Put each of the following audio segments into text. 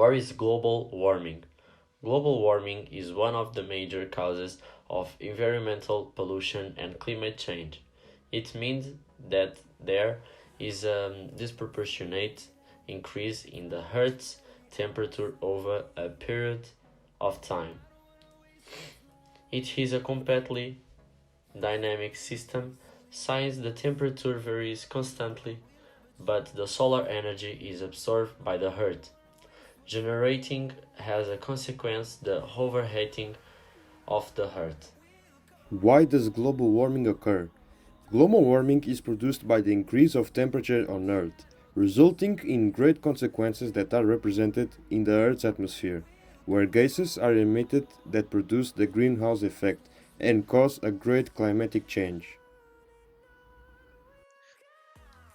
What is global warming? Global warming is one of the major causes of environmental pollution and climate change. It means that there is a disproportionate increase in the Earth's temperature over a period of time. It is a completely dynamic system since the temperature varies constantly, but the solar energy is absorbed by the Earth, generating as a consequence the overheating of the Earth. Why does global warming occur? Global warming is produced by the increase of temperature on Earth, resulting in great consequences that are represented in the Earth's atmosphere, where gases are emitted that produce the greenhouse effect and cause a great climatic change.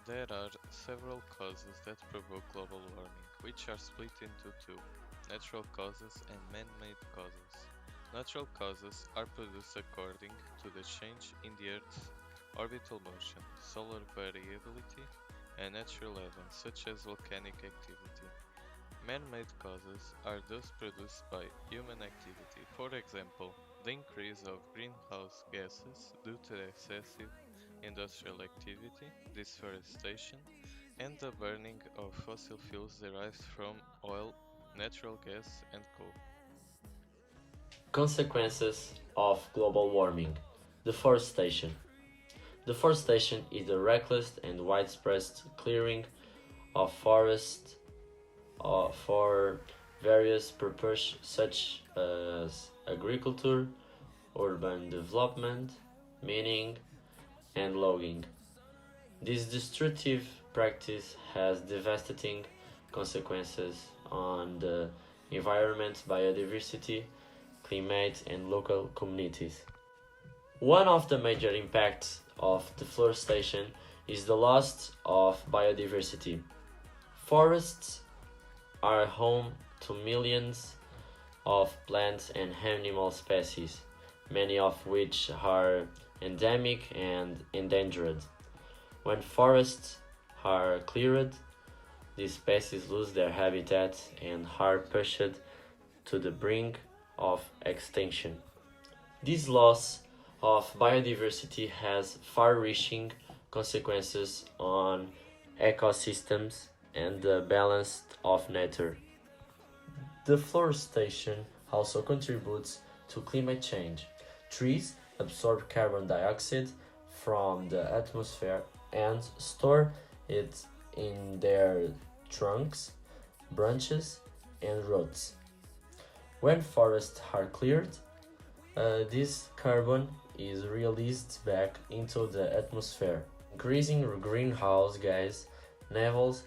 There are several causes that provoke global warming, which are split into two: natural causes and man-made causes. Natural causes are produced according to the change in the Earth's orbital motion, solar variability, and natural events such as volcanic activity. Man-made causes are those produced by human activity, for example, the increase of greenhouse gases due to excessive industrial activity, deforestation, and the burning of fossil fuels derived from oil, natural gas, and coal. Consequences of global warming. Deforestation. Deforestation is the reckless and widespread clearing of forests for various purposes such as agriculture, urban development, mining, and logging. This destructive practice has devastating consequences on the environment, biodiversity, climate, and local communities. One of the major impacts of deforestation is the loss of biodiversity. Forests are home to millions of plant and animal species, many of which are endemic and endangered. When forests are cleared, these species lose their habitat and are pushed to the brink of extinction. This loss of biodiversity has far reaching consequences on ecosystems and the balance of nature. Deforestation also contributes to climate change. Trees absorb carbon dioxide from the atmosphere and store it in their trunks, branches, and roots. When forests are cleared, this carbon is released back into the atmosphere, increasing greenhouse gas levels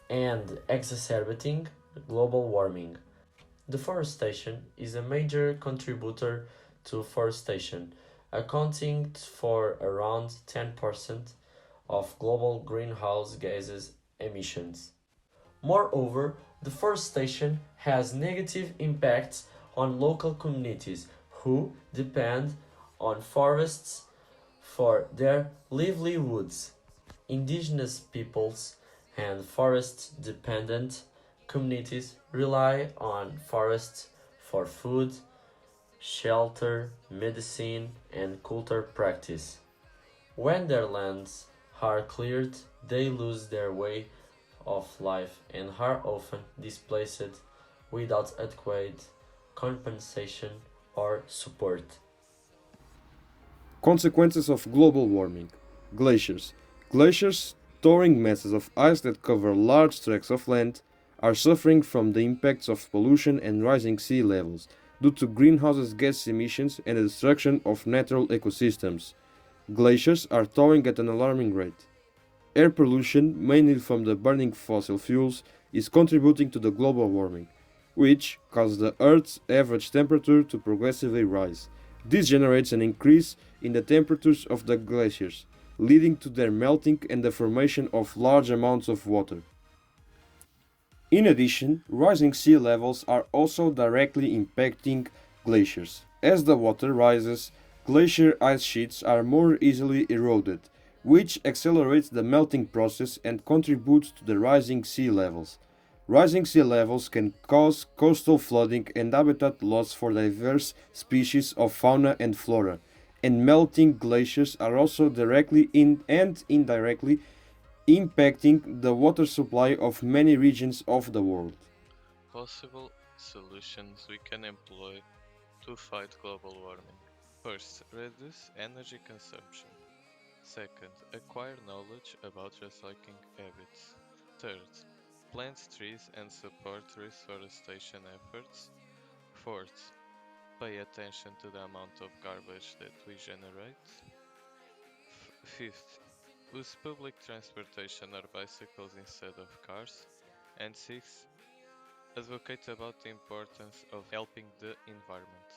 and exacerbating global warming. Deforestation is a major contributor to forestation, accounting for around 10% of global greenhouse gases emissions. Moreover, deforestation has negative impacts on local communities who depend on forests for their livelihoods. Indigenous peoples and forest dependent communities rely on forests for food, shelter, medicine, and culture practice. When their lands are cleared, they lose their way of life and are often displaced without adequate compensation or support. Consequences of global warming. Glaciers. Glaciers, towering masses of ice that cover large tracts of land, are suffering from the impacts of pollution and rising sea levels due to greenhouse gas emissions and the destruction of natural ecosystems. Glaciers are thawing at an alarming rate. Air pollution, mainly from the burning fossil fuels, is contributing to the global warming, which causes the Earth's average temperature to progressively rise. This generates an increase in the temperatures of the glaciers, leading to their melting and the formation of large amounts of water. In addition, rising sea levels are also directly impacting glaciers. As the water rises, glacier ice sheets are more easily eroded, which accelerates the melting process and contributes to the rising sea levels. Rising sea levels can cause coastal flooding and habitat loss for diverse species of fauna and flora, and melting glaciers are also directly and indirectly impacting the water supply of many regions of the world. Possible solutions we can employ to fight global warming. First, reduce energy consumption. Second, acquire knowledge about recycling habits. Third, plant trees and support reforestation efforts. Fourth, pay attention to the amount of garbage that we generate. Fifth, use public transportation or bicycles instead of cars. And sixth, advocate about the importance of helping the environment.